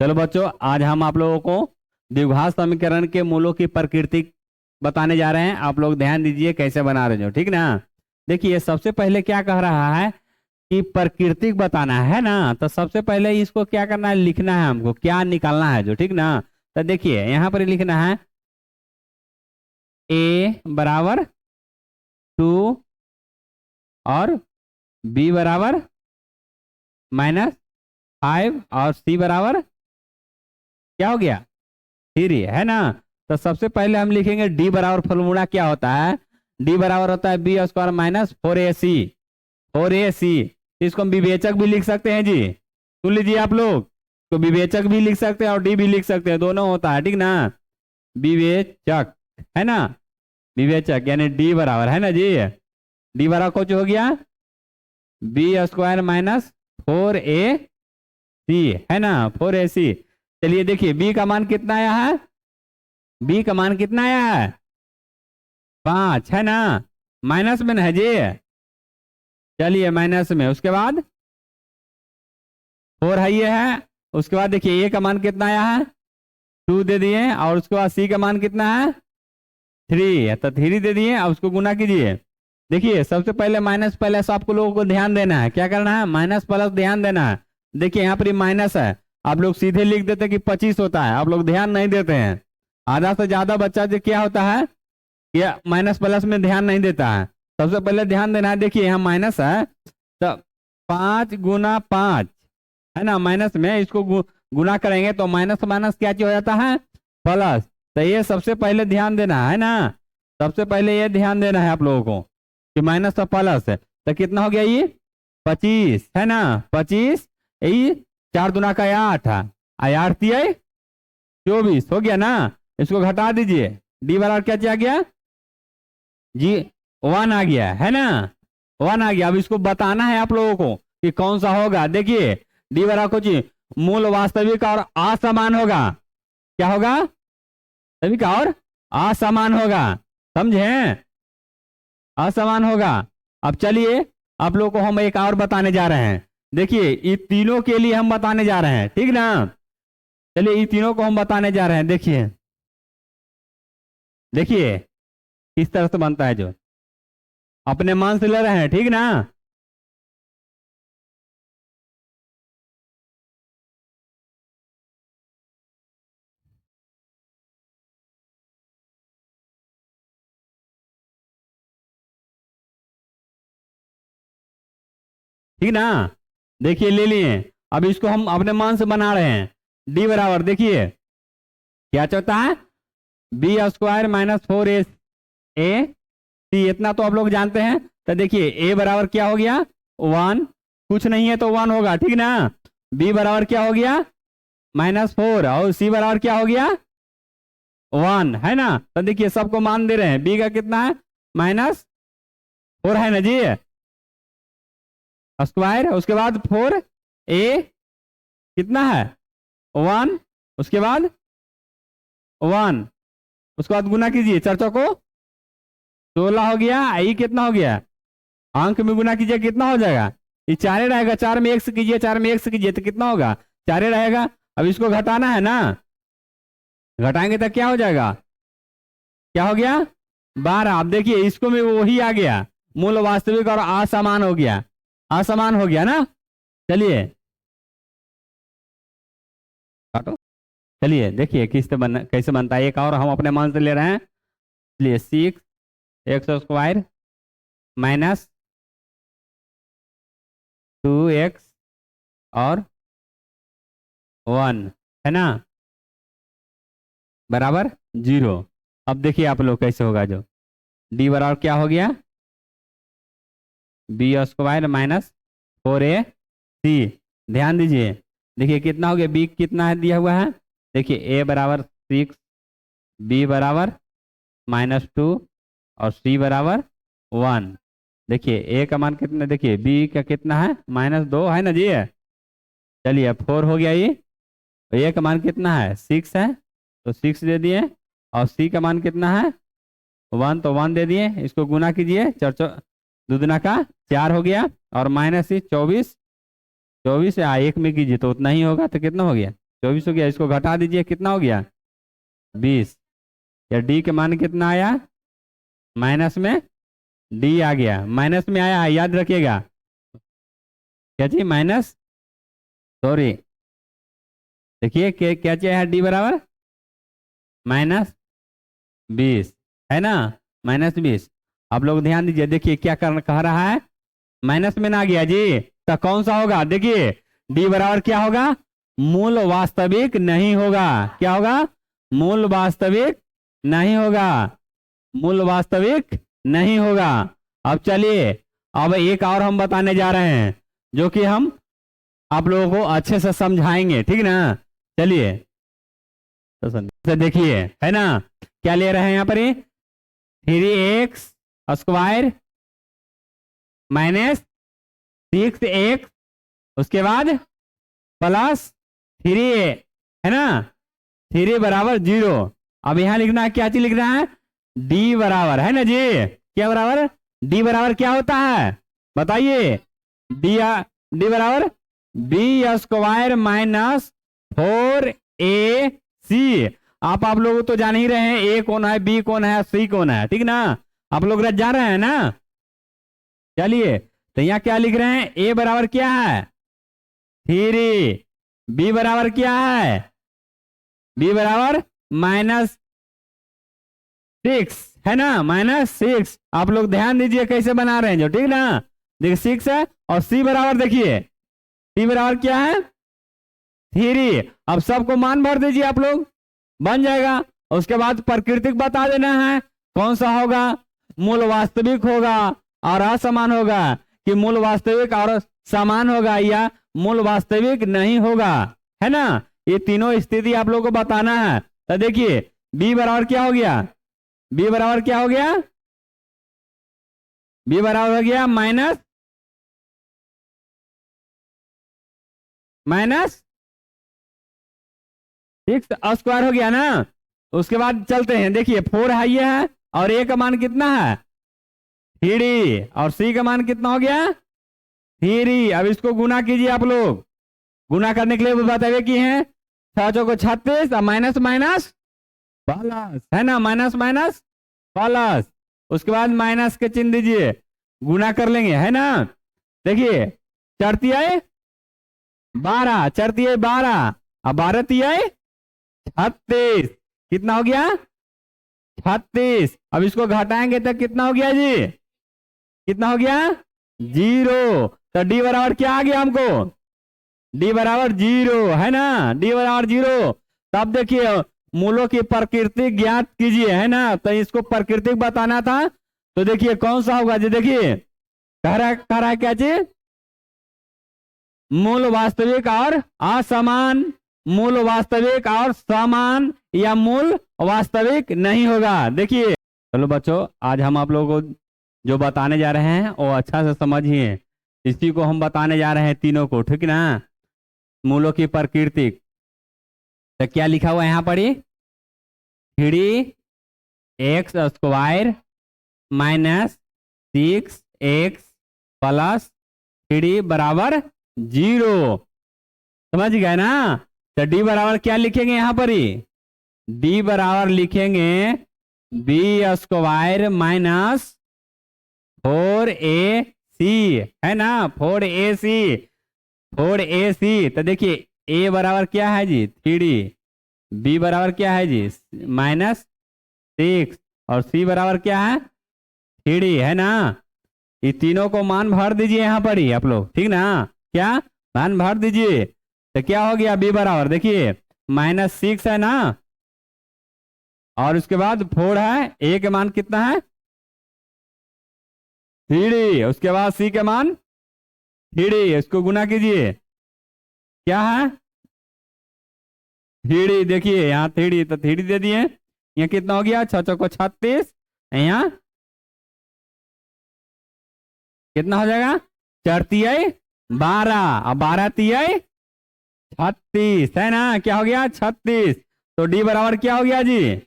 चलो बच्चों, आज हम आप लोगों को द्विघात समीकरण के मूलों की प्रकृति बताने जा रहे हैं। आप लोग ध्यान दीजिए कैसे बना रहे हो, ठीक ना। देखिए, सबसे पहले क्या कह रहा है कि प्रकृति बताना है ना, तो सबसे पहले इसको क्या करना है, लिखना है हमको, क्या निकालना है जो, ठीक ना। तो देखिए यहाँ पर लिखना है a बराबर 2 और b बराबर -5 और c बराबर क्या हो गया 3, है ना। तो सबसे पहले हम लिखेंगे d बराबर, फॉर्मूला क्या होता है, d बराबर होता है बी स्क्वायर -4ac। इसको हम विवेचक भी लिख सकते हैं जी, सुन लीजिए आप लोग, तो विवेचक भी लिख सकते हैं और डी भी लिख सकते हैं, दोनों होता है, ठीक ना। विवेचक, है ना, विवेचक यानी डी बराबर, है ना जी, डी बराबर कुछ हो गया बी स्क्वायर -4ac, है ना, 4ac। चलिए देखिए बी का मान कितना आया है, बी का मान कितना आया है 5, है ना, माइनस में है जी। चलिए माइनस में, उसके बाद 4 है, ये है। उसके बाद देखिए ए का मान कितना आया है 2 दे दिए, और उसके बाद सी का मान कितना है 3, तो 3 दे दिए। अब उसको गुना कीजिए। देखिए सबसे पहले माइनस प्लस आपको लोगों को ध्यान देना है, क्या करना है, माइनस प्लस ध्यान देना है। देखिए यहाँ पर माइनस है, आप लोग सीधे लिख देते हैं कि 25 होता है, आप लोग ध्यान नहीं देते हैं। आधा से ज्यादा बच्चा जो क्या होता है कि माइनस प्लस में ध्यान नहीं देता है। सबसे पहले ध्यान देना है, देखिए यहाँ माइनस है तो 5 गुना 5, है ना, माइनस में इसको गुना करेंगे तो माइनस माइनस क्या हो जाता है प्लस। तो ये सबसे पहले ध्यान देना है ना, सबसे पहले ये ध्यान देना है आप लोगों को कि माइनस तो प्लस है। तो कितना हो गया ये 25, है ना, 25, यही 4 दूना का 8 है, 8 तिया 24 हो गया ना। इसको घटा दीजिए, डी बराबर क्या आ गया जी 1 आ गया, है ना, 1 आ गया। अब इसको बताना है आप लोगों को कि कौन सा होगा। देखिए डी बराबर कुछ मूल वास्तविक और असमान होगा, क्या होगा सभी का और असमान होगा, समझे, असमान होगा। अब चलिए आप लोगों को हम एक और बताने जा रहे हैं। देखिए ये तीनों के लिए हम बताने जा रहे हैं, ठीक ना। चलिए ये तीनों को हम बताने जा रहे हैं। देखिए देखिए किस तरह से बनता है, जो अपने मान से ले रहे हैं, ठीक ना। ठीक ना, देखिए ले लिए। अब इसको हम अपने मान से बना रहे हैं। डी बराबर देखिए क्या चाहता है बी स्क्वायर -4ac, इतना तो आप लोग जानते हैं। तो देखिए ए बराबर क्या हो गया 1, कुछ नहीं है तो 1 होगा, ठीक ना। बी बराबर क्या हो गया -4, और सी बराबर क्या हो गया 1, है ना। तो देखिए सबको मान दे रहे हैं, बी का कितना है -4, है ना जी, स्क्वायर, उसके बाद 4a कितना है 1, उसके बाद 1, उसके बाद गुना कीजिए, 4 चौको 16 हो गया, आई कितना हो गया, अंक में गुना कीजिए कितना हो जाएगा, ये 4 रहेगा, 4 में 1 से कीजिए, 4 में 1 से कीजिए तो कितना होगा 4 रहेगा। अब इसको घटाना है ना, घटाएंगे तो क्या हो जाएगा, क्या हो गया 12। अब देखिए इसको में वही आ गया, मूल वास्तविक और असमान हो गया, असमान हो गया ना। चलिए काटो, चलिए देखिए कैसे बनता है। एक और हम अपने मान से ले रहे हैं, चलिए 6 एक्स स्क्वायर -2x और 1, है ना, बराबर 0। अब देखिए आप लोग कैसे होगा, जो डी बराबर क्या हो गया बी स्क्वायर -4ac, ध्यान दीजिए। देखिए कितना हो गया, बी कितना है दिया हुआ है, देखिए ए बराबर 6, बी बराबर -2 और सी बराबर 1। देखिए ए का मान कितना, देखिए बी का कितना है -2, है ना जी। चलिए 4 हो गया ये, ए का मान कितना है 6 है तो 6 दे दिए, और सी का मान कितना है 1 तो 1 दे दिए। इसको गुना कीजिए, 4 दूना का 4 हो गया, और -24, 24 या 1 में कीजिए तो उतना ही होगा, तो कितना हो गया 24 हो गया, इसको घटा दीजिए, कितना हो गया 20। या डी के मान कितना आया, माइनस में डी आ गया, माइनस में आया है, याद रखिएगा क्या चाहिए, माइनस, सॉरी देखिए क्या चाहिए डी बराबर -20 है ना, -20। आप लोग ध्यान दीजिए, देखिए क्या करना कह रहा है, माइनस में ना गया जी, तो कौन सा होगा, देखिए डी बराबर क्या होगा, मूल वास्तविक नहीं होगा, क्या होगा, मूल वास्तविक नहीं होगा, मूल वास्तविक नहीं होगा। अब चलिए, अब एक और हम बताने जा रहे हैं जो कि हम आप लोगों को अच्छे से समझाएंगे, ठीक ना। चलिए तो देखिए, है ना, क्या ले रहे हैं यहाँ पर, 3x स्क्वायर -6x, उसके बाद +3a, है ना, 3 बराबर 0। अब यहां लिखना है, क्या चीज लिख रहा है, d बराबर, है ना जी, क्या बराबर, d बराबर क्या होता है बताइए, d बराबर b स्क्वायर -4ac। आप लोग तो जान ही रहे हैं, a कौन है, b कौन है, c कौन है, ठीक ना, आप लोग रच जा रहे हैं ना। चलिए तो यहाँ क्या लिख रहे हैं, a बराबर क्या है 3, b बराबर क्या है, b बराबर -6, है ना, -6। आप लोग ध्यान दीजिए कैसे बना रहे हैं जो, ठीक ना, देखिए 6 है, और c बराबर देखिए, c बराबर क्या है 3। अब सबको मान भर दीजिए आप लोग, बन जाएगा। उसके बाद प्रकृतिक बता देना है, कौन सा होगा, मूल वास्तविक होगा और असमान होगा, कि मूल वास्तविक और समान होगा या मूल वास्तविक नहीं होगा, है ना, ये तीनों स्थिति आप लोगों को बताना है। तो देखिए b बराबर क्या हो गया, b बराबर क्या हो गया, b बराबर हो गया -6 स्क्वायर हो गया ना। उसके बाद चलते हैं, देखिए 4 है ये है, और a का मान कितना है 3, और c का मान कितना हो गया 3। अब इसको गुना कीजिए, आप लोग गुना करने के लिए बताइए कि है 6 चौको 36, और माइनस माइनस प्लस, है ना, माइनस माइनस प्लस, उसके बाद माइनस के चिन्ह दीजिए, गुना कर लेंगे, है ना। देखिए 4 तिहाई 12, 4 तिहाई 12, और 12 तिहाई 36, कितना हो गया 36। अब इसको घटाएंगे तो कितना हो गया जी, कितना हो गया 0। तो डी बराबर क्या आ गया हमको, डी बराबर 0, है ना, डी बराबर 0। तब देखिए मूलों की प्रकृति ज्ञात कीजिए, है ना, तो इसको प्रकृतिक बताना था, तो देखिए कौन सा होगा जी, देखिए कह रहा है क्या चीज, मूल वास्तविक और असमान, मूल वास्तविक और समान या मूल वास्तविक नहीं होगा। देखिए चलो बच्चों, आज हम आप लोगों को जो बताने जा रहे हैं वो अच्छा से समझिए, इसी को हम बताने जा रहे हैं तीनों को, ठीक ना, मूलों की प्रकृति। तो क्या लिखा हुआ है यहाँ पर, 3x स्क्वायर -6x प्लस 3 बराबर 0, समझ गए ना। तो डी बराबर क्या लिखेंगे यहाँ पर, डी बराबर लिखेंगे b स्क्वायर -4ac, है ना, 4ac। तो देखिए a बराबर क्या है जी 3, b बराबर क्या है जी -6, और c बराबर क्या है 3, है ना। ये तीनों को मान भर दीजिए यहाँ पर ही आप लोग, ठीक ना, क्या मान भर दीजिए। तो क्या हो गया b बराबर, देखिए -6 है ना, और उसके बाद 4 है, a के मान कितना है 3, उसके बाद c के मान 3, इसको गुना कीजिए, क्या है 3, देखिए यहाँ 3, तो 3 दे दिए, यहाँ कितना हो गया 6 चौको 36, यहाँ कितना हो जाएगा 4 तिहाई 12, और 12 तिहाई 36, है ना, क्या हो गया 36। तो डी बराबर क्या हो गया जी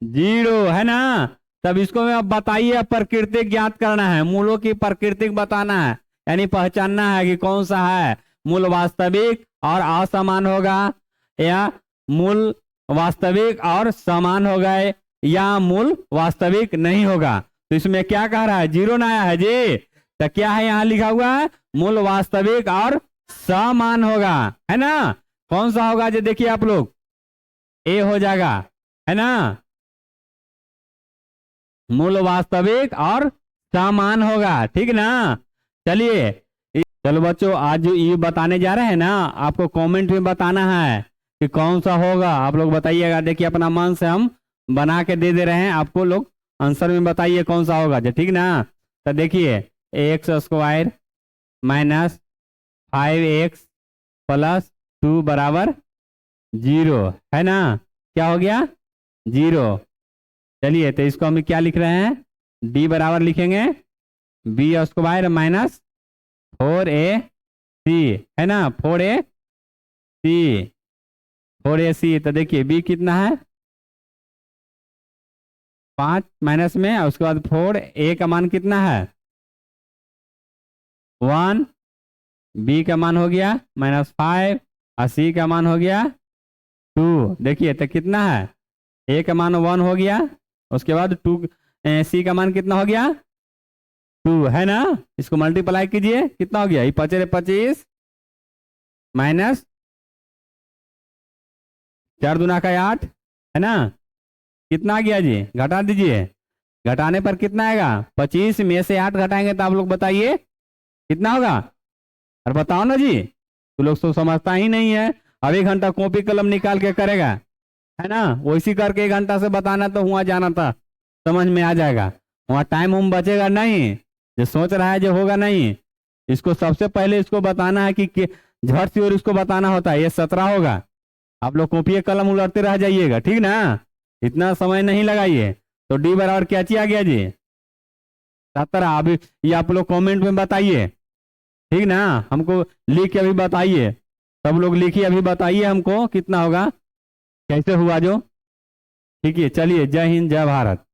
0, है ना। तब इसको में अब बताइए, प्रकृतिक ज्ञात करना है, मूलों की प्रकृतिक बताना है, यानी पहचानना है कि कौन सा है मूल वास्तविक और असमान होगा, या मूल वास्तविक और समान हो गए, या मूल वास्तविक नहीं होगा। तो इसमें क्या कह रहा है, जीरो ना आया है जी, तो क्या है यहाँ लिखा हुआ है, मूल वास्तविक और समान होगा, है ना। कौन सा होगा जो देखिए आप लोग, ए हो जाएगा, है ना, मूल वास्तविक और समान होगा, ठीक ना। चलिए चलो बच्चों, आज जो ये बताने जा रहे हैं ना, आपको कमेंट में बताना है कि कौन सा होगा, आप लोग बताइएगा। देखिए अपना मन से हम बना के दे दे रहे हैं, आपको लोग आंसर में बताइए कौन सा होगा, ठीक ना। तो देखिए x square minus 5x plus 2 बराबर 0, है ना, क्या हो गया, 0। चलिए तो इसको हम क्या लिख रहे हैं, d बराबर लिखेंगे बी स्क्वायर माइनस 4ac, है ना, 4ac। तो देखिए b कितना है 5 माइनस में, और उसके बाद 4, a का मान कितना है 1, b का मान हो गया -5, और c का मान हो गया 2। देखिए तो कितना है, a का मान 1 हो गया, उसके बाद 2, c का मान कितना हो गया 2, है ना। इसको मल्टीप्लाई कीजिए, कितना हो गया, ये 25 25 माइनस 4 दूना का 8, है ना, कितना आ गया जी, घटा दीजिए, घटाने पर कितना आएगा, 25 में से 8 घटाएंगे तो आप लोग बताइए कितना होगा, और बताओ ना जी। तो लोग तो समझता ही नहीं है, अब 1 घंटा कॉपी कलम निकाल के करेगा, है ना, वैसी करके 1 घंटा से बताना तो वहां जाना था, समझ में आ जाएगा, वहां टाइम हम बचेगा नहीं, जो सोच रहा है जो होगा नहीं। इसको सबसे पहले इसको बताना है कि झट से और इसको बताना होता है, ये 17 होगा, आप लोग कॉपी कलम उलटते रह जाइएगा, ठीक ना, इतना समय नहीं लगाइए। तो डी बराबर क्या चाहिए आ गया जी 17। अभी ये आप लोग कमेंट में बताइए, ठीक ना, हमको लिख के अभी बताइए, सब लोग लिखिए अभी बताइए हमको कितना होगा, कैसे हुआ जो, ठीक है। चलिए, जय हिंद जय भारत।